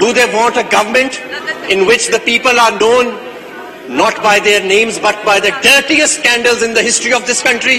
Do they want a government in which the people are known not by their names but by the dirtiest scandals in the history of this country?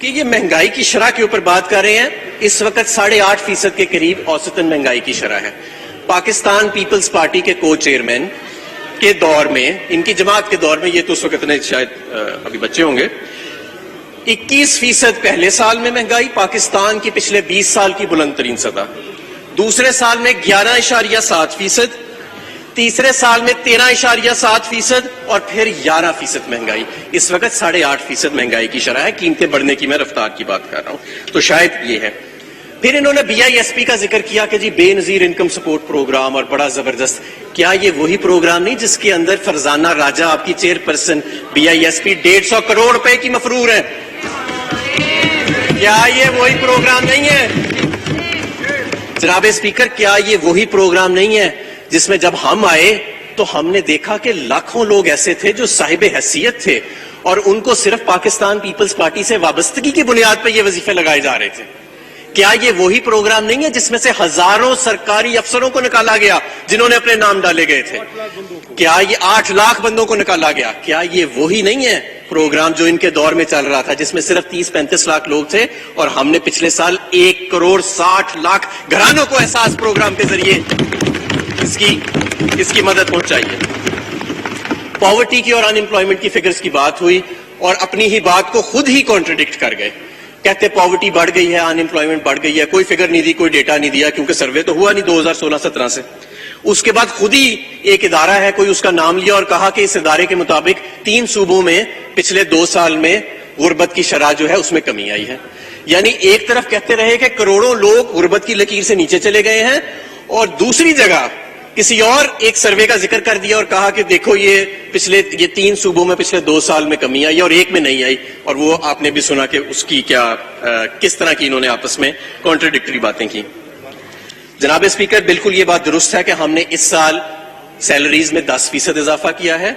کہ یہ مہنگائی کی شرح کے اوپر بات کر رہے ہیں. اس وقت 8.5% کے قریب اوسطاً مہنگائی کی شرح ہے. پاکستان پیپلز پارٹی کے کو چیئرمین کے دور میں, ان کی جماعت کے دور میں, یہ تو اس وقت اتنے شاید ابھی بچے ہوں گے, 21% پہلے سال میں مہنگائی, پاکستان کی پچھلے 20 سال کی بلند ترین سطح. دوسرے سال میں 11.7%, تیسرے سال میں 13.7% اور پھر 11% مہنگائی. اس وقت 8.5% مہنگائی کی شرح ہے. قیمتیں بڑھنے کی میں رفتار کی بات کر رہا ہوں, تو شاید یہ ہے. پھر انہوں نے BISP کا ذکر کیا کہ جی بے نظیر انکم سپورٹ پروگرام اور بڑا زبردست. کیا یہ وہی پروگرام نہیں جس کے اندر فرزانہ راجہ آپ کی چیئرپرسن BISP 150 کروڑ روپے کی مفرور ہے؟ کیا یہ وہی پروگرام نہیں ہے جناب اسپیکر؟ کیا یہ وہی پروگرام نہیں ہے جس میں جب ہم آئے تو ہم نے دیکھا کہ لاکھوں لوگ ایسے تھے جو صاحب حیثیت تھے اور ان کو صرف پاکستان پیپلز پارٹی سے وابستگی کی بنیاد پہ یہ وظیفے لگائے جا رہے تھے؟ کیا یہ وہی پروگرام نہیں ہے جس میں سے ہزاروں سرکاری افسروں کو نکالا گیا جنہوں نے اپنے نام ڈالے گئے تھے؟ کیا یہ 8 لاکھ بندوں کو نکالا گیا؟ کیا یہ وہی نہیں ہے پروگرام جو ان کے دور میں چل رہا تھا جس میں صرف 30-35 لاکھ لوگ تھے اور ہم نے پچھلے سال 1.60 کروڑ گھرانوں کو احساس پروگرام کے ذریعے اس کی مدد پہنچائی ہے؟ پاورٹی کی اور ان امپلائمنٹ کی فگرز کی بات ہوئی اور اپنی ہی بات کو خود ہی کانٹرڈکٹ کر گئے. کہتے پاورٹی بڑھ گئی ہے, ان امپلائمنٹ بڑھ گئی ہے. کوئی فگر نہیں دی, کوئی ڈیٹا نہیں دیا کیونکہ سروے تو ہوا نہیں 2016-17 سے. اس کے بعد خود ہی ایک ادارہ ہے, کوئی اس کا نام لیا اور کہا کہ اس ادارے کے مطابق 3 صوبوں میں پچھلے 2 سال میں غربت کی شرح جو ہے اس میں کمی آئی ہے. یعنی ایک طرف کہتے رہے کہ کروڑوں لوگ غربت کی لکیر سے نیچے چلے گئے ہیں اور دوسری جگہ کسی اور ایک سروے کا ذکر کر دیا اور کہا کہ دیکھو یہ 3 صوبوں میں پچھلے 2 سال میں کمی آئی اور ایک میں نہیں آئی. اور وہ آپ نے بھی سنا کہ اس کی کس طرح کی انہوں نے آپس میں کانٹرڈکٹری باتیں کی. جناب اسپیکر, بالکل یہ بات درست ہے کہ ہم نے اس سال سیلریز میں 10% اضافہ کیا ہے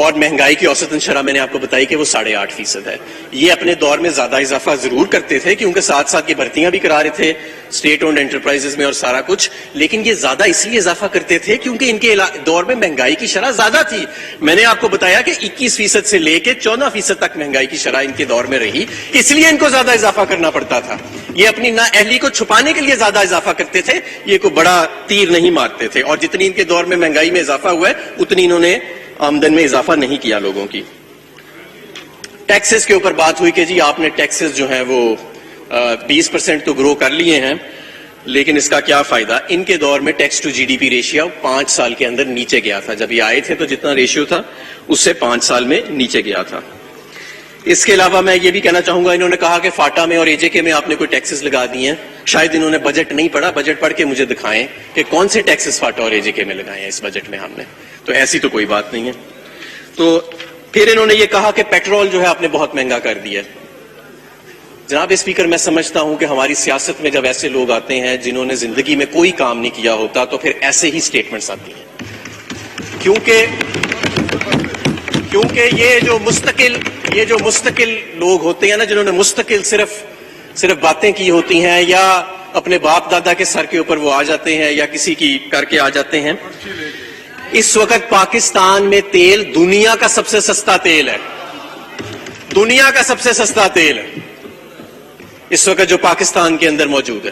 اور مہنگائی کی اوسطاً شرح میں نے آپ کو بتائی کہ وہ 8.5% ہے. یہ اپنے دور میں زیادہ اضافہ ضرور کرتے تھے کیونکہ ساتھ ساتھ یہ بھرتیاں بھی کرا رہے تھے اسٹیٹ اونڈ انٹرپرائزز میں اور سارا کچھ, لیکن یہ زیادہ اس لیے اضافہ کرتے تھے کیونکہ ان کے دور میں مہنگائی کی شرح زیادہ تھی. میں نے آپ کو بتایا کہ 21% سے لے کے 14% تک مہنگائی کی شرح ان کے دور میں رہی, اس لیے ان کو زیادہ اضافہ کرنا پڑتا تھا. یہ اپنی نااہلی کو چھپانے کے لیے زیادہ اضافہ کرتے تھے, یہ کوئی بڑا تیر نہیں مارتے تھے. اور جتنی ان کے دور میں مہنگائی میں اضافہ ہوا ہے اتنی انہوں نے آمدن میں اضافہ نہیں کیا لوگوں کی. ٹیکسز کے اوپر بات ہوئی کہ جی آپ نے ٹیکسز جو ہیں وہ 20% تو گرو کر لیے ہیں, لیکن اس کا کیا فائدہ؟ ان کے دور میں ٹیکس ٹو GDP ریشیو 5 سال کے اندر نیچے گیا تھا. جب یہ آئے تھے تو جتنا ریشیو تھا اس سے 5 سال میں نیچے گیا تھا. اس کے علاوہ میں یہ بھی کہنا چاہوں گا, انہوں نے کہا کہ فاٹا میں اور AJK میں آپ نے کوئی ٹیکسز لگا دی ہیں. شاید انہوں نے بجٹ نہیں پڑھا, بجٹ پڑھ کے مجھے دکھائیں کہ کون سے ٹیکسز فاٹا اور AJK میں لگائے ہیں اس بجٹ میں ہم نے. تو ایسی تو کوئی بات نہیں ہے. تو پھر انہوں نے یہ کہا کہ پیٹرول جو ہے آپ نے بہت مہنگا کر دیا. جناب اسپیکر, میں سمجھتا ہوں کہ ہماری سیاست میں جب ایسے لوگ آتے ہیں جنہوں نے زندگی میں کوئی کام نہیں کیا ہوتا تو پھر ایسے ہی سٹیٹمنٹس آتی ہیں. کیونکہ یہ جو مستقل لوگ ہوتے ہیں نا, جنہوں نے مستقل صرف باتیں کی ہوتی ہیں یا اپنے باپ دادا کے سر کے اوپر وہ آ جاتے ہیں یا کسی کی کر کے آ جاتے ہیں. اس وقت پاکستان میں تیل دنیا کا سب سے سستا تیل ہے. دنیا کا سب سے سستا تیل ہے اس وقت جو پاکستان کے اندر موجود ہے.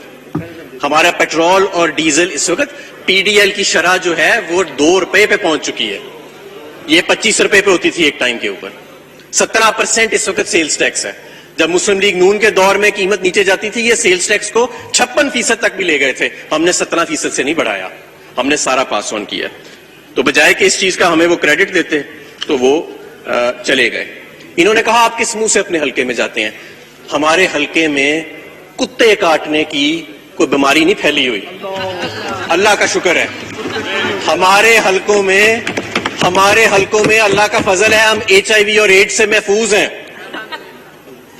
ہمارا پیٹرول اور ڈیزل اس وقت PDL کی شرح جو ہے وہ 2 روپے پہ پہنچ چکی ہے. یہ 25 روپے پہ ہوتی تھی ایک ٹائم کے اوپر. 17% اس وقت سیلز ٹیکس ہے. جب مسلم لیگ نون کے دور میں قیمت نیچے جاتی تھی یہ سیلز ٹیکس کو 56% تک بھی لے گئے تھے. ہم نے 17% سے نہیں بڑھایا, ہم نے سارا پاس آن کیا. تو بجائے کہ اس چیز کا ہمیں وہ کریڈٹ دیتے تو وہ چلے گئے. انہوں نے کہا آپ کس منہ سے اپنے حلقے میں جاتے ہیں؟ ہمارے حلقے میں کتے کاٹنے کی کوئی بیماری نہیں پھیلی ہوئی, اللہ کا شکر ہے. ہمارے حلقوں میں اللہ کا فضل ہے, ہم HIV اور ایڈز سے محفوظ ہیں.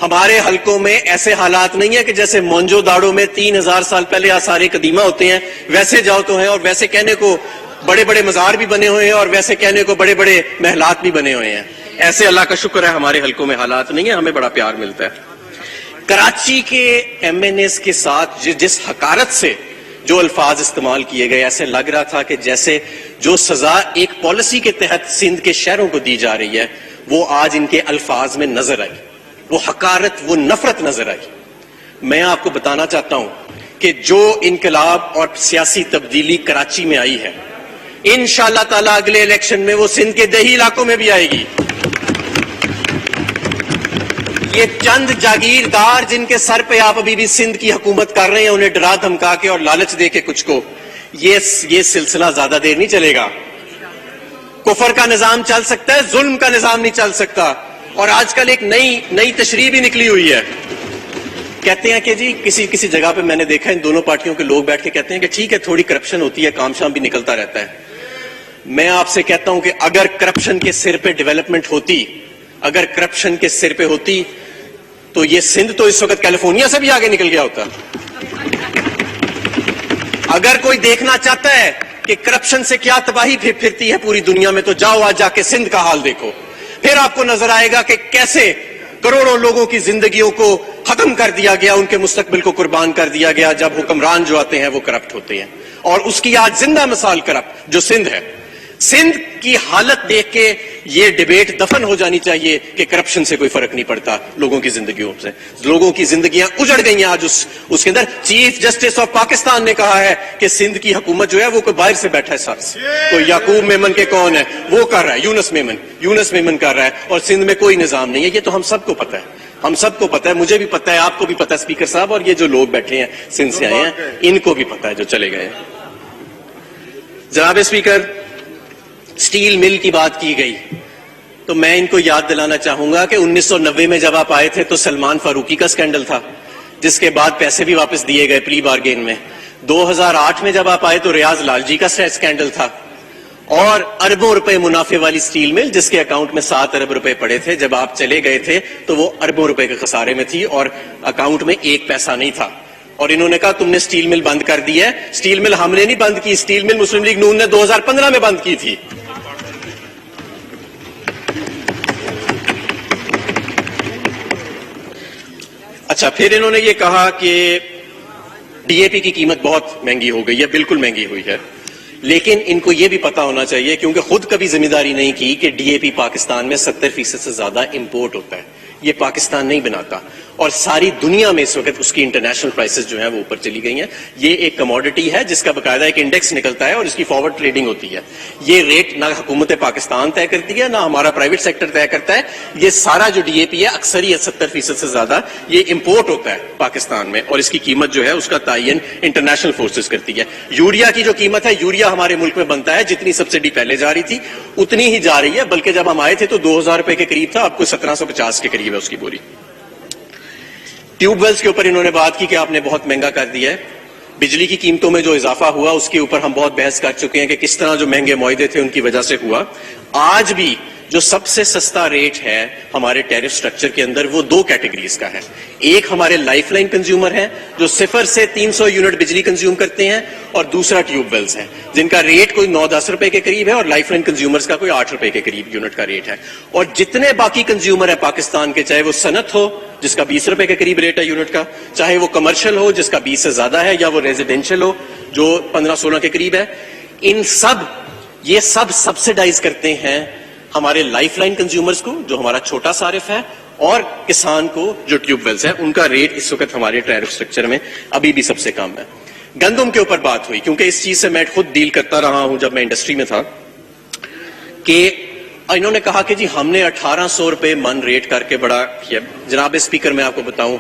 ہمارے حلقوں میں ایسے حالات نہیں ہے کہ جیسے مونجو داڑو میں 3000 سال پہلے آثار قدیمہ ہوتے ہیں ویسے جاؤ تو ہیں, اور ویسے کہنے کو بڑے بڑے مزار بھی بنے ہوئے ہیں اور ویسے کہنے کو بڑے بڑے محلات بھی بنے ہوئے ہیں. ایسے اللہ کا شکر ہے ہمارے حلقوں میں حالات نہیں ہیں, ہمیں بڑا پیار ملتا ہے. کراچی کے MNAs کے ساتھ جس حقارت سے جو الفاظ استعمال کیے گئے, ایسے لگ رہا تھا کہ جیسے جو سزا ایک پالیسی کے تحت سندھ کے شہروں کو دی جا رہی ہے وہ آج ان کے الفاظ میں نظر آئی. وہ حقارت، وہ نفرت نظر آئی. میں آپ کو بتانا چاہتا ہوں کہ جو انقلاب اور سیاسی تبدیلی کراچی میں آئی ہے، انشاءاللہ تعالیٰ اگلے الیکشن میں وہ سندھ کے دیہی علاقوں میں بھی آئے گی. یہ چند جاگیردار جن کے سر پہ آپ ابھی بھی سندھ کی حکومت کر رہے ہیں، انہیں ڈرا دھمکا کے اور لالچ دے کے کچھ کو، یہ سلسلہ زیادہ دیر نہیں چلے گا. کفر کا نظام چل سکتا ہے، ظلم کا نظام نہیں چل سکتا. اور آج کل ایک نئی تشریح بھی نکلی ہوئی ہے. کہتے ہیں کہ جی کسی جگہ پہ میں نے دیکھا ان دونوں پارٹیوں کے لوگ بیٹھ کے کہتے ہیں کہ ٹھیک ہے تھوڑی کرپشن ہوتی ہے، کام شام بھی نکلتا رہتا ہے. میں آپ سے کہتا ہوں کہ اگر کرپشن کے سر پہ ڈیولپمنٹ ہوتی، اگر کرپشن کے سر پہ ہوتی تو یہ سندھ تو اس وقت کیلیفورنیا سے بھی آگے نکل گیا ہوتا. اگر کوئی دیکھنا چاہتا ہے کہ کرپشن سے کیا تباہی پھرتی ہے پوری دنیا میں، تو جاؤ آج جا کے سندھ کا حال دیکھو. پھر آپ کو نظر آئے گا کہ کیسے کروڑوں لوگوں کی زندگیوں کو ختم کر دیا گیا، ان کے مستقبل کو قربان کر دیا گیا جب حکمران جو آتے ہیں وہ کرپٹ ہوتے ہیں. اور اس کی آج زندہ مثال کرپٹ جو سندھ ہے. سندھ کی حالت دیکھ کے یہ ڈیبیٹ دفن ہو جانی چاہیے کہ کرپشن سے کوئی فرق نہیں پڑتا لوگوں کی زندگیوں سے. لوگوں کی زندگیاں اجڑ گئی ہیں آج اس کے اندر. چیف جسٹس آف پاکستان نے کہا ہے کہ سندھ کی حکومت جو ہے وہ کوئی باہر سے بیٹھا ہے ساتھ. تو یعقوب میمن کے کون ہے وہ کر رہا ہے، یونس میمن کر رہا ہے، اور سندھ میں کوئی نظام نہیں ہے. یہ تو ہم سب کو پتا ہے، ہم سب کو پتا ہے، مجھے بھی پتا ہے، آپ کو بھی پتا ہے اسپیکر صاحب، اور یہ جو لوگ بیٹھے ہیں سندھ سے آئے ہیں ان کو بھی پتا ہے جو چلے گئے. جناب اسپیکر، سٹیل مل کی بات کی گئی تو میں ان کو یاد دلانا چاہوں گا کہ 1990 میں جب آپ آئے تھے تو سلمان فاروقی کا سکینڈل تھا، جس کے بعد پیسے بھی واپس دیے گئے پری بارگین میں. 2008 میں جب آپ آئے تو ریاض لال جی کا سکینڈل تھا، اور اربوں روپے منافع والی سٹیل مل جس کے اکاؤنٹ میں 7 ارب روپے پڑے تھے، جب آپ چلے گئے تھے تو وہ اربوں روپے کے خسارے میں تھی اور اکاؤنٹ میں ایک پیسہ نہیں تھا. اور انہوں نے کہا تم نے سٹیل مل بند کر دی ہے. سٹیل مل ہم نے نہیں بند کی، سٹیل مل مسلم لیگ نون نے 2015 میں بند کی تھی. اچھا، پھر انہوں نے یہ کہا کہ ڈی اے پی کی قیمت بہت مہنگی ہو گئی ہے. بالکل مہنگی ہوئی ہے، لیکن ان کو یہ بھی پتا ہونا چاہیے کیونکہ خود کبھی ذمہ داری نہیں کی کہ ڈی اے پی پاکستان میں 70% سے زیادہ امپورٹ ہوتا ہے. یہ پاکستان نہیں بناتا، اور ساری دنیا میں اس وقت اس کی انٹرنیشنل پرائسز جو ہیں وہ اوپر چلی گئی ہیں. یہ ایک کموڈٹی ہے جس کا باقاعدہ ایک انڈیکس نکلتا ہے اور اس کی فارورڈ ٹریڈنگ ہوتی ہے. یہ ریٹ نہ حکومت پاکستان طے کرتی ہے نہ ہمارا پرائیویٹ سیکٹر طے کرتا ہے. یہ سارا جو ڈی اے پی ہے اکثریت 70% سے زیادہ یہ امپورٹ ہوتا ہے پاکستان میں، اور اس کی قیمت جو ہے اس کا تعین انٹرنیشنل فورسز کرتی ہے. یوریا کی جو قیمت ہے، یوریا ہمارے ملک میں بنتا ہے جتنی سبسڈی پہلے جا رہی تھی اتنی ہی جا رہی ہے، بلکہ جب ہم آئے تھے تو 2000 روپے کے قریب تھا، اب کو 1750 کے قریب ہے اس کی بوری. ٹیوب ویلز کے اوپر انہوں نے بات کی کہ آپ نے بہت مہنگا کر دیا ہے. بجلی کی قیمتوں میں جو اضافہ ہوا اس کے اوپر ہم بہت بحث کر چکے ہیں کہ کس طرح جو مہنگے معاہدے تھے ان کی وجہ سے ہوا. آج بھی جو سب سے سستا ریٹ ہے ہمارے ٹیرف سٹرکچر کے اندر وہ 2 کیٹیگریز کا ہے. ایک ہمارے لائف لائن کنزیومر ہیں جو 0 سے 300 یونٹ بجلی کنزیوم کرتے ہیں، اور دوسرا ٹیوب ویلز ہیں جن کا ریٹ کوئی 9-10 روپے کے قریب ہے، اور لائف لائن کنزیومرز کا کوئی 8 روپے کے قریب یونٹ کا ریٹ ہے. اور جتنے باقی کنزیومر ہیں پاکستان کے، چاہے وہ صنعت ہو جس کا 20 روپے کے قریب ریٹ ہے یونٹ کا، چاہے وہ کمرشل ہو جس کا 20 سے زیادہ ہے، یا وہ ریزیڈینشل ہو جو 15-16 کے قریب ہے، یہ سب سبسیڈائز کرتے ہیں ہمارے لائف لائن کنزیومرز کو جو ہمارا چھوٹا صارف ہے، اور کسان کو جو ٹیوب ویلز ہے. ان کا ریٹ اس وقت ہمارے ٹیرف سٹرکچر میں ابھی بھی سب سے کم ہے. گندم کے اوپر بات ہوئی کیونکہ اس چیز سے میں خود ڈیل کرتا رہا ہوں جب میں انڈسٹری میں تھا، کہ انہوں نے کہا کہ جی ہم نے 1800 روپے من ریٹ کر کے بڑا کیا. جناب اسپیکر، میں آپ کو بتاؤں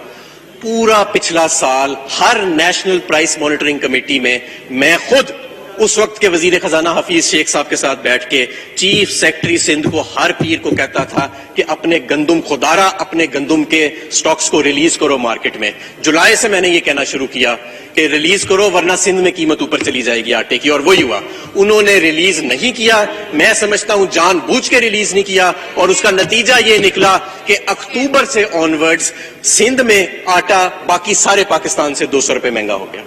پورا پچھلا سال ہر نیشنل پرائس مانیٹرنگ کمیٹی میں میں خود اس وقت کے وزیر خزانہ حفیظ شیخ صاحب کے ساتھ بیٹھ کے چیف سیکٹری سندھ کو ہر پیر کو کہتا تھا کہ اپنے گندم خدارا اپنے گندم کے سٹاکس کو ریلیز کرو مارکیٹ میں. جولائی سے میں نے یہ کہنا شروع کیا کہ ریلیز کرو ورنہ سندھ میں قیمت اوپر چلی جائے گی آٹے کی، اور وہی ہوا. انہوں نے ریلیز نہیں کیا، میں سمجھتا ہوں جان بوجھ کے ریلیز نہیں کیا، اور اس کا نتیجہ یہ نکلا کہ اکتوبر سے آنورڈز سندھ میں آٹا باقی سارے پاکستان سے 200 روپے مہنگا ہو گیا.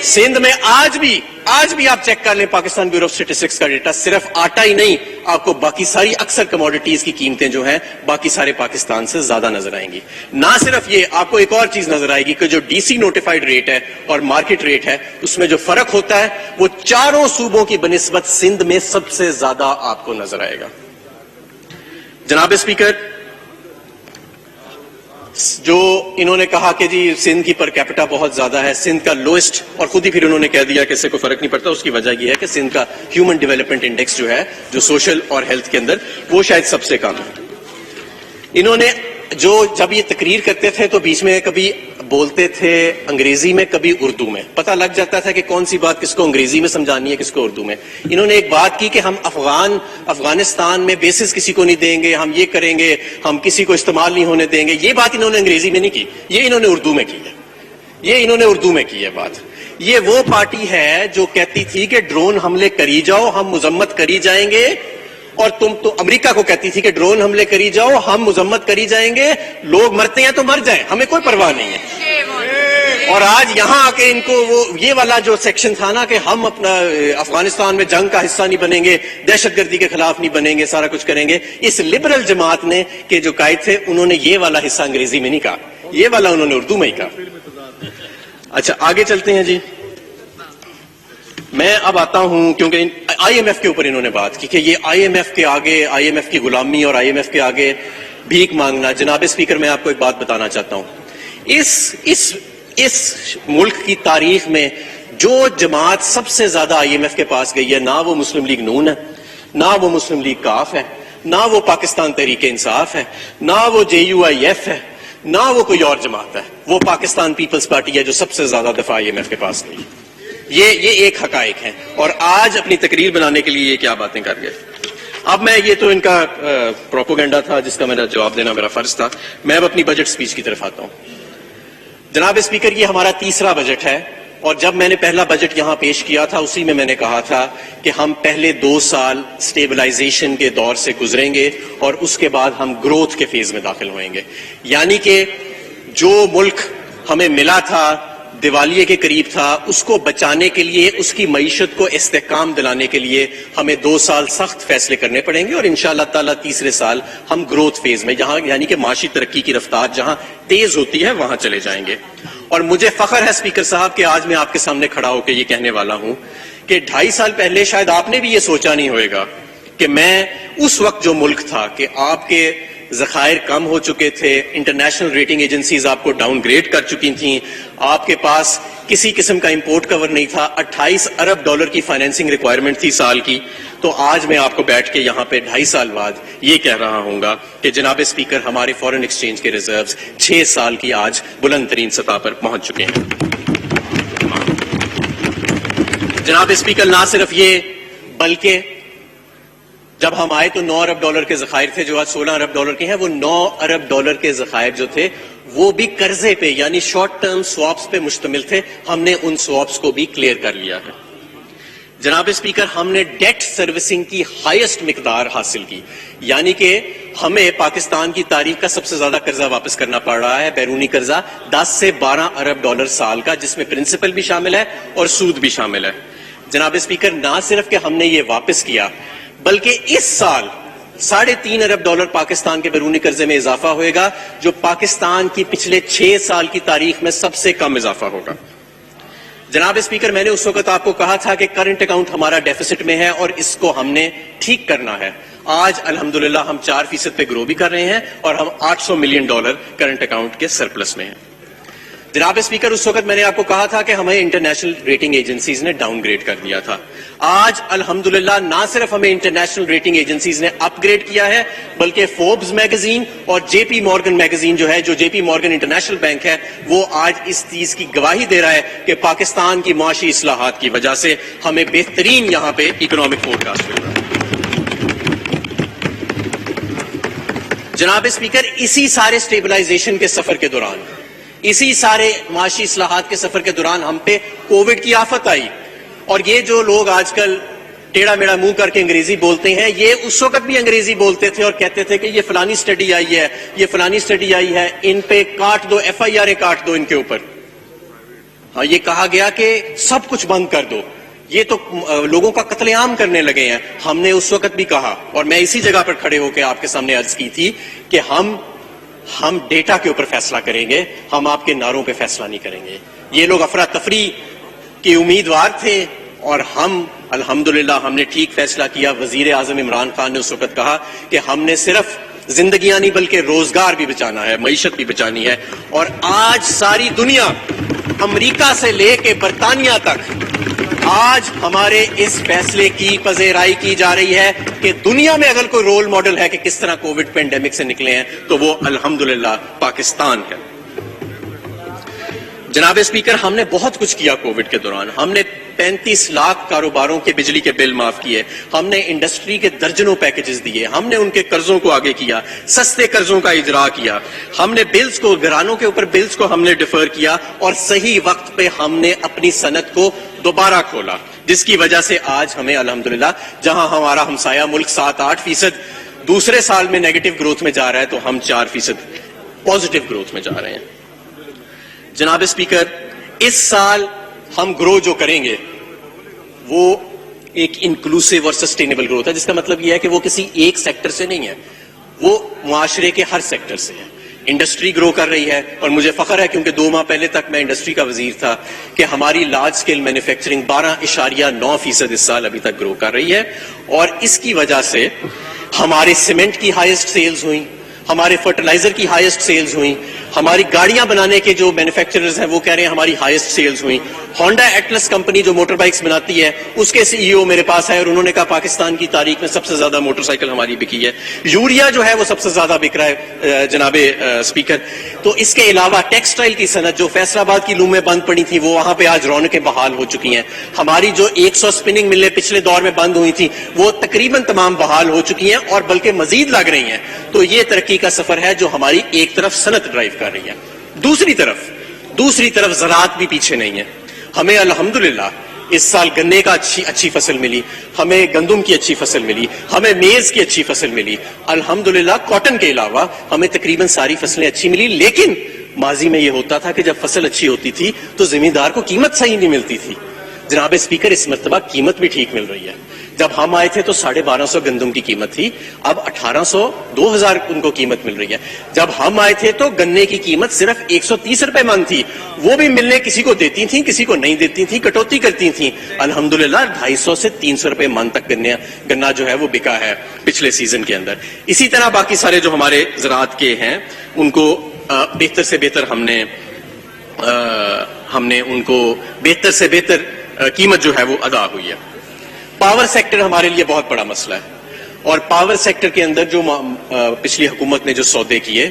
سندھ میں آج بھی آپ چیک کر لیں پاکستان بیورو آف اسٹیٹسٹکس کا ڈیٹا، صرف آٹا ہی نہیں آپ کو باقی ساری اکثر کموڈیٹیز کی قیمتیں جو ہیں باقی سارے پاکستان سے زیادہ نظر آئیں گی. نہ صرف یہ، آپ کو ایک اور چیز نظر آئے گی کہ جو ڈی سی نوٹیفائڈ ریٹ ہے اور مارکیٹ ریٹ ہے اس میں جو فرق ہوتا ہے وہ چاروں صوبوں کی بنسبت سندھ میں سب سے زیادہ آپ کو نظر آئے گا. جناب اسپیکر، جو انہوں نے کہا کہ جی سندھ کی پر کیپٹا بہت زیادہ ہے، سندھ کا لوئسٹ، اور خود ہی پھر انہوں نے کہہ دیا کہ اس سے کوئی فرق نہیں پڑتا، اس کی وجہ یہ ہے کہ سندھ کا ہیومن ڈیولپمنٹ انڈیکس جو ہے، جو سوشل اور ہیلتھ کے اندر، وہ شاید سب سے کم ہے۔ انہوں نے جو جب یہ تقریر کرتے تھے تو بیچ میں کبھی بولتے تھے انگریزی میں، کبھی اردو میں، پتہ لگ جاتا تھا کہ کون سی بات کس کو انگریزی میں سمجھانی ہے، کس کو اردو میں۔ انہوں نے ایک بات کی کہ ہم افغانستان میں بیسز کسی کو نہیں دیں گے، ہم یہ کریں گے، ہم کسی کو استعمال نہیں ہونے دیں گے۔ یہ بات انہوں نے انگریزی میں نہیں کی، یہ انہوں نے اردو میں کی ہے، یہ انہوں نے اردو میں کی ہے بات۔ یہ وہ پارٹی ہے جو کہتی تھی کہ ڈرون حملے کری جاؤ، ہم مذمت کری جائیں گے، اور تم تو امریکہ کو کہتی تھی کہ ڈرون حملے کری جاؤ، ہم مذمت کری جائیں گے، لوگ مرتے ہیں تو مر جائیں، ہمیں کوئی پرواہ نہیں ہے۔ اور آج یہاں آ کے ان کو وہ یہ والا جو سیکشن تھا نا کہ ہم اپنا افغانستان میں جنگ کا حصہ نہیں بنیں گے، دہشت گردی کے خلاف نہیں بنیں گے، سارا کچھ کریں گے، اس لبرل جماعت نے کہ جو قائد تھے انہوں نے یہ والا حصہ انگریزی میں نہیں کہا، یہ والا انہوں نے اردو میں ہی کہا۔ اچھا آگے چلتے ہیں جی۔ میں اب آتا ہوں کیونکہ آئی ایم ایف کے اوپر انہوں نے بات کی کہ یہ آئی ایم ایف کے آگے، آئی ایم ایف کی غلامی اور آئی ایم ایف کے آگے بھیک مانگنا۔ جناب اسپیکر میں آپ کو ایک بات بتانا چاہتا ہوں، اس ملک کی تاریخ میں جو جماعت سب سے زیادہ آئی ایم ایف کے پاس گئی ہے، نہ وہ مسلم لیگ نون ہے، نہ وہ مسلم لیگ کاف ہے، نہ وہ پاکستان تحریک انصاف ہے، نہ وہ جے یو آئی ایف ہے، نہ وہ کوئی اور جماعت ہے، وہ پاکستان پیپلز پارٹی ہے جو سب سے زیادہ دفعہ آئی ایم ایف کے پاس گئی۔ یہ ایک حقائق ہے، اور آج اپنی تقریر بنانے کے لیے یہ کیا باتیں کر گئے۔ اب میں یہ تو ان کا پروپوگنڈا تھا جس کا میرا جواب دینا میرا فرض تھا، میں اب اپنی بجٹ سپیچ کی طرف آتا ہوں۔ جناب اسپیکر یہ ہمارا تیسرا بجٹ ہے، اور جب میں نے پہلا بجٹ یہاں پیش کیا تھا اسی میں نے کہا تھا کہ ہم پہلے 2 سال سٹیبلائزیشن کے دور سے گزریں گے اور اس کے بعد ہم گروتھ کے فیز میں داخل ہوئیں گے، یعنی کہ جو ملک ہمیں ملا تھا، دیوالیے کے قریب تھا، اس کو بچانے کے لیے، اس کی معیشت کو استحکام دلانے کے لیے ہمیں 2 سال سخت فیصلے کرنے پڑیں گے، اور انشاءاللہ تعالیٰ تیسرے سال ہم گروتھ فیز میں، جہاں یعنی کہ معاشی ترقی کی رفتار جہاں تیز ہوتی ہے وہاں چلے جائیں گے۔ اور مجھے فخر ہے اسپیکر صاحب کہ آج میں آپ کے سامنے کھڑا ہو کے یہ کہنے والا ہوں کہ 2.5 سال پہلے شاید آپ نے بھی یہ سوچا نہیں ہوئے گا کہ میں اس وقت جو ملک تھا کہ آپ کے ذخائر کم ہو چکے تھے، انٹرنیشنل ریٹنگ ایجنسیز آپ کو ڈاؤن گریڈ کر چکی تھیں، آپ کے پاس کسی قسم کا امپورٹ کور نہیں تھا، 28 ارب ڈالر کی فائنینسنگ ریکوائرمنٹ تھی سال کی، تو آج میں آپ کو بیٹھ کے یہاں پہ 2.5 سال بعد یہ کہہ رہا ہوں گا کہ جناب اسپیکر ہمارے فورن ایکسچینج کے ریزروز 6 سال کی آج بلند ترین سطح پر پہنچ چکے ہیں۔ جناب اسپیکر نہ صرف یہ بلکہ جب ہم آئے تو 9 ارب ڈالر کے ذخائر تھے جو آج 16 ارب ڈالر کے ہیں، وہ 9 ارب ڈالر کے ذخائر جو تھے وہ بھی قرضے پہ یعنی شارٹ ٹرم سواپس پہ مشتمل تھے، ہم نے ان سواپس کو بھی کلیئر کر لیا ہے۔ جناب اسپیکر ہم نے ڈیٹ سروسنگ کی ہائیسٹ مقدار حاصل کی، یعنی کہ ہمیں پاکستان کی تاریخ کا سب سے زیادہ قرضہ واپس کرنا پڑ رہا ہے، بیرونی قرضہ 10 سے 12 ارب ڈالر سال کا، جس میں پرنسپل بھی شامل ہے اور سود بھی شامل ہے۔ جناب اسپیکر نہ صرف کہ ہم نے یہ واپس کیا بلکہ اس سال 3.5 ارب ڈالر پاکستان کے بیرونی قرضے میں اضافہ ہوئے گا، جو پاکستان کی پچھلے 6 سال کی تاریخ میں سب سے کم اضافہ ہوگا۔ جناب اسپیکر میں نے اس وقت آپ کو کہا تھا کہ کرنٹ اکاؤنٹ ہمارا ڈیفیسٹ میں ہے اور اس کو ہم نے ٹھیک کرنا ہے۔ آج الحمدللہ ہم 4% پہ گرو بھی کر رہے ہیں اور ہم $800 ملین کرنٹ اکاؤنٹ کے سرپلس میں ہیں۔ جناب اسپیکر اس وقت میں نے آپ کو کہا تھا کہ ہمیں انٹرنیشنل ریٹنگ ایجنسیز نے ڈاؤن گریڈ کر دیا تھا۔ آج الحمدللہ نہ صرف ہمیں انٹرنیشنل ریٹنگ ایجنسیز نے اپ گریڈ کیا ہے بلکہ فوربس میگزین اور جے پی مورگن میگزین جو ہے، جو جے پی مورگن انٹرنیشنل بینک ہے، وہ آج اس چیز کی گواہی دے رہا ہے کہ پاکستان کی معاشی اصلاحات کی وجہ سے ہمیں بہترین یہاں پہ اکنامک فور کاسٹ مل رہا ہے۔ جناب اسپیکر اسی سارے سٹیبلائزیشن کے سفر کے دوران، اسی سارے معاشی اصلاحات کے سفر کے دوران ہم پہ کووڈ کی آفت آئی، اور یہ جو لوگ آج کل ٹیڑھا میڑا منہ کر کے انگریزی بولتے ہیں، یہ اس وقت بھی انگریزی بولتے تھے اور کہتے تھے کہ یہ فلانی سٹڈی آئی ہے، یہ فلانی سٹڈی آئی ہے، ان پہ کاٹ دو، FIR کاٹ دو ان کے اوپر۔ ہاں یہ کہا گیا کہ سب کچھ بند کر دو، یہ تو لوگوں کا قتل عام کرنے لگے ہیں۔ ہم نے اس وقت بھی کہا، اور میں اسی جگہ پر کھڑے ہو کے آپ کے سامنے عرض کی تھی کہ ہم ڈیٹا کے اوپر فیصلہ کریں گے، ہم آپ کے نعروں پہ فیصلہ نہیں کریں گے۔ یہ لوگ افراتفری کے امیدوار تھے اور ہم الحمدللہ ہم نے ٹھیک فیصلہ کیا۔ وزیر اعظم عمران خان نے اس وقت کہا کہ ہم نے صرف زندگیاں نہیں بلکہ روزگار بھی بچانا ہے, معیشت بھی بچانی ہے. اور آج ساری دنیا, امریکہ سے لے کے برطانیہ تک, آج ہمارے اس فیصلے کی پذیرائی کی جا رہی ہے کہ دنیا میں اگر کوئی رول ماڈل ہے کہ کس طرح کووڈ پینڈیمک سے نکلے ہیں تو وہ الحمدللہ پاکستان ہے. جناب اسپیکر, ہم نے بہت کچھ کیا کووڈ کے دوران. ہم نے 35 لاکھ کاروباروں کے بجلی کے بل معاف کیے, ہم نے انڈسٹری کے درجنوں پیکیجز دیے, ہم نے ان کے قرضوں کو آگے کیا, سستے قرضوں کا اجرا کیا, ہم نے بلز کو, گھرانوں کے اوپر بلز کو ہم نے ڈیفر کیا, اور صحیح وقت پہ ہم نے اپنی صنعت کو دوبارہ کھولا, جس کی وجہ سے آج ہمیں الحمدللہ, جہاں ہمارا ہمسایہ ملک 7-8% دوسرے سال میں نیگیٹو گروتھ میں جا رہا ہے, تو ہم 4% پازیٹو گروتھ میں جا رہے ہیں. جناب اسپیکر, اس سال ہم گرو جو کریں گے وہ ایک انکلوسیو اور سسٹینیبل گروتھ ہے, جس کا مطلب یہ ہے کہ وہ کسی ایک سیکٹر سے نہیں ہے, وہ معاشرے کے ہر سیکٹر سے ہے. انڈسٹری گرو کر رہی ہے, اور مجھے فخر ہے کیونکہ 2 ماہ پہلے تک میں انڈسٹری کا وزیر تھا, کہ ہماری لارج سکیل مینوفیکچرنگ 12.9% اس سال ابھی تک گرو کر رہی ہے. اور اس کی وجہ سے ہمارے سیمنٹ کی ہائیسٹ سیلز ہوئیں, ہمارے فرٹیلائزر کی ہائیسٹ سیلز ہوئیں, ہماری گاڑیاں بنانے کے جو مینوفیکچررز ہیں وہ کہہ رہے ہیں ہماری ہائیسٹ سیلز ہوئیں. ہونڈا ایٹلس کمپنی جو موٹر بائکس بناتی ہے, اس کے CEO میرے پاس ہے, اور انہوں نے کہا پاکستان کی تاریخ میں سب سے زیادہ موٹر سائیکل ہماری بکی ہے. یوریا جو ہے وہ سب سے زیادہ بک رہا ہے جناب اسپیکر. تو اس کے علاوہ ٹیکسٹائل کی صنعت جو فیصل آباد کی لومیں بند پڑی تھی, وہ وہاں پہ آج رونقیں بحال ہو چکی ہیں. ہماری جو 100 سپننگ ملیں پچھلے دور میں بند ہوئی تھی, وہ تقریباً تمام بحال ہو چکی ہیں, اور بلکہ مزید لگ رہی ہیں. تو یہ ترقی کا سفر ہے جو ہماری ایک طرف صنعت ڈرائیو کر رہی ہے, دوسری طرف زراعت بھی پیچھے نہیں ہے. ہمیں الحمدللہ اس سال گنے کا اچھی فصل ملی, ہمیں گندم کی اچھی فصل ملی, ہمیں میز کی اچھی فصل ملی. الحمدللہ کاٹن کے علاوہ ہمیں تقریباً ساری فصلیں اچھی ملی. لیکن ماضی میں یہ ہوتا تھا کہ جب فصل اچھی ہوتی تھی تو زمیندار کو قیمت صحیح نہیں ملتی تھی. جناب اسپیکر, اس مرتبہ قیمت بھی ٹھیک مل رہی ہے. جب ہم آئے تھے تو 1250 گندم کی قیمت تھی, اب 1800-2000 ان کو قیمت مل رہی ہے. جب ہم آئے تھے تو گنے کی قیمت صرف 130 روپے من تھی, وہ بھی ملنے کسی کو دیتی تھیں, کسی کو نہیں دیتی تھیں, کٹوتی کرتی تھیں. الحمدللہ 250 سے 300 روپے من تک گنا جو ہے وہ بکا ہے پچھلے سیزن کے اندر. اسی طرح باقی سارے جو ہمارے زراعت کے ہیں ان کو بہتر سے بہتر ہم نے ان کو بہتر سے بہتر قیمت جو ہے وہ ادا ہوئی ہے. پاور سیکٹر ہمارے لیے بہت بڑا مسئلہ ہے, اور پاور سیکٹر کے اندر جو پچھلی حکومت نے جو سودے کیے,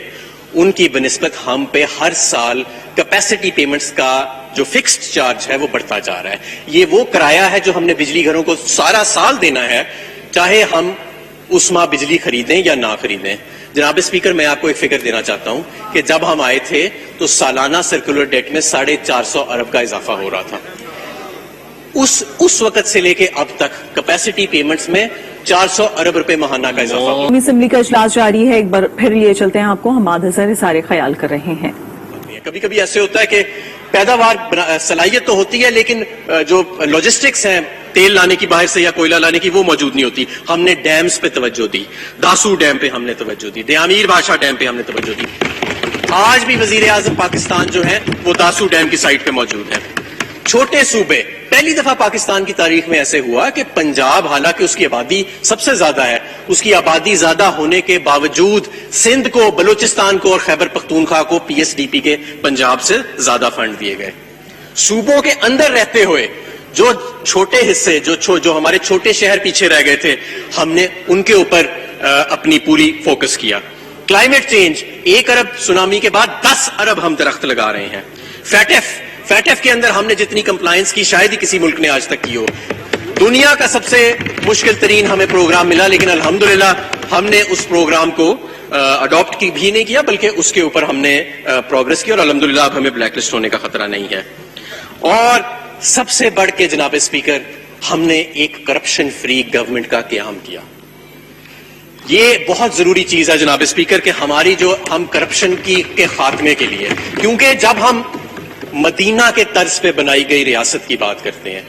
ان کی بنسبت ہم پہ ہر سال کیپیسٹی پیمنٹس کا جو فکسڈ چارج ہے وہ بڑھتا جا رہا ہے. یہ وہ کرایہ ہے جو ہم نے بجلی گھروں کو سارا سال دینا ہے, چاہے ہم اس ماہ بجلی خریدیں یا نہ خریدیں. جناب اسپیکر, میں آپ کو ایک فگر دینا چاہتا ہوں کہ جب ہم آئے تھے تو سالانہ سرکولر ڈیٹ میں 450 ارب کا اضافہ ہو رہا تھا. اس وقت سے لے کے اب تک کیپیسٹی پیمنٹس میں 400 ارب روپے ماہانہ کا اضافہ. قومی اسمبلی کا اجلاس جاری ہے, ایک بار پھر لیے چلتے ہیں آپ کو. حماد حسن سارے خیال کر رہے ہیں. کبھی کبھی ایسے ہوتا ہے کہ پیداوار صلاحیت تو ہوتی ہے, لیکن جو لاجسٹکس ہیں تیل لانے کی باہر سے یا کوئلہ لانے کی, وہ موجود نہیں ہوتی. ہم نے ڈیمز پہ توجہ دی, داسو ڈیم پہ ہم نے توجہ دی, دیامیر بادشاہ ڈیم پہ ہم نے توجہ دی. آج بھی وزیر اعظم پاکستان جو ہے وہ داسو ڈیم کی سائٹ پہ موجود ہے. چھوٹے صوبے, پہلی دفعہ پاکستان کی تاریخ میں ایسے ہوا کہ پنجاب, حالانکہ اس کی آبادی سب سے زیادہ ہے, اس کی آبادی زیادہ ہونے کے باوجود سندھ کو, بلوچستان کو اور خیبر پختونخوا کو PSDP کے پنجاب سے زیادہ فنڈ دیے گئے. صوبوں کے اندر رہتے ہوئے جو چھوٹے حصے, جو ہمارے چھوٹے شہر پیچھے رہ گئے تھے, ہم نے ان کے اوپر اپنی پوری فوکس کیا. کلائمیٹ چینج, 1 ارب سونامی کے بعد 10 ارب ہم درخت لگا رہے ہیں. فیٹف کے اندر ہم نے جتنی کمپلائنس کی شاید ہی کسی ملک نے آج تک کی ہو. دنیا کا سب سے مشکل ترین ہمیں پروگرام ملا, لیکن الحمدللہ ہم نے اس پروگرام کو اڈاپٹ بھی نہیں کیا, بلکہ اس کے اوپر ہم نے پروگرس کی, اور الحمدللہ اب ہمیں بلیک لسٹ ہونے کا خطرہ نہیں ہے. اور سب سے بڑھ کے جناب اسپیکر, ہم نے ایک کرپشن فری گورنمنٹ کا قیام کیا. یہ بہت ضروری چیز ہے جناب اسپیکر کہ ہماری جو ہم کرپشن کے خاتمے کے لیے, کیونکہ جب ہم مدینہ کے طرز پہ بنائی گئی ریاست کی بات کرتے ہیں,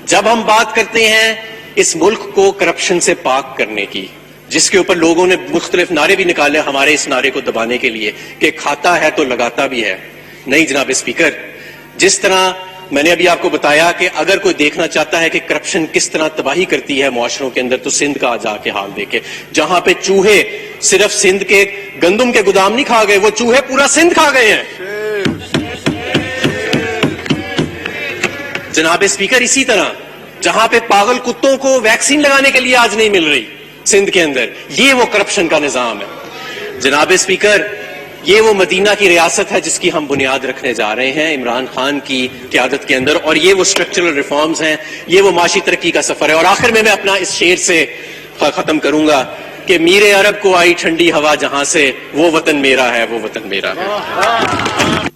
جب ہم بات کرتے ہیں اس ملک کو کرپشن سے پاک کرنے کی, جس کے اوپر لوگوں نے مختلف نعرے بھی نکالے ہمارے اس نعرے کو دبانے کے لیے کہ کھاتا ہے تو لگاتا بھی ہے. نہیں جناب اسپیکر, جس طرح میں نے ابھی آپ کو بتایا کہ اگر کوئی دیکھنا چاہتا ہے کہ کرپشن کس طرح تباہی کرتی ہے معاشروں کے اندر تو سندھ کا جا کے حال دیکھے, جہاں پہ چوہے صرف سندھ کے گندم کے گودام نہیں کھا گئے, وہ چوہے پورا سندھ کھا گئے ہیں. جناب اسپیکر, اسی طرح جہاں پہ پاگل کتوں کو ویکسین لگانے کے لیے آج نہیں مل رہی سندھ کے اندر, یہ وہ کرپشن کا نظام ہے. جناب اسپیکر, یہ وہ مدینہ کی ریاست ہے جس کی ہم بنیاد رکھنے جا رہے ہیں عمران خان کی قیادت کے اندر, اور یہ وہ اسٹرکچرل ریفارمز ہیں, یہ وہ معاشی ترقی کا سفر ہے. اور آخر میں اپنا اس شعر سے ختم کروں گا کہ میر عرب کو آئی ٹھنڈی ہوا جہاں سے, وہ وطن میرا ہے, وہ وطن میرا ہے.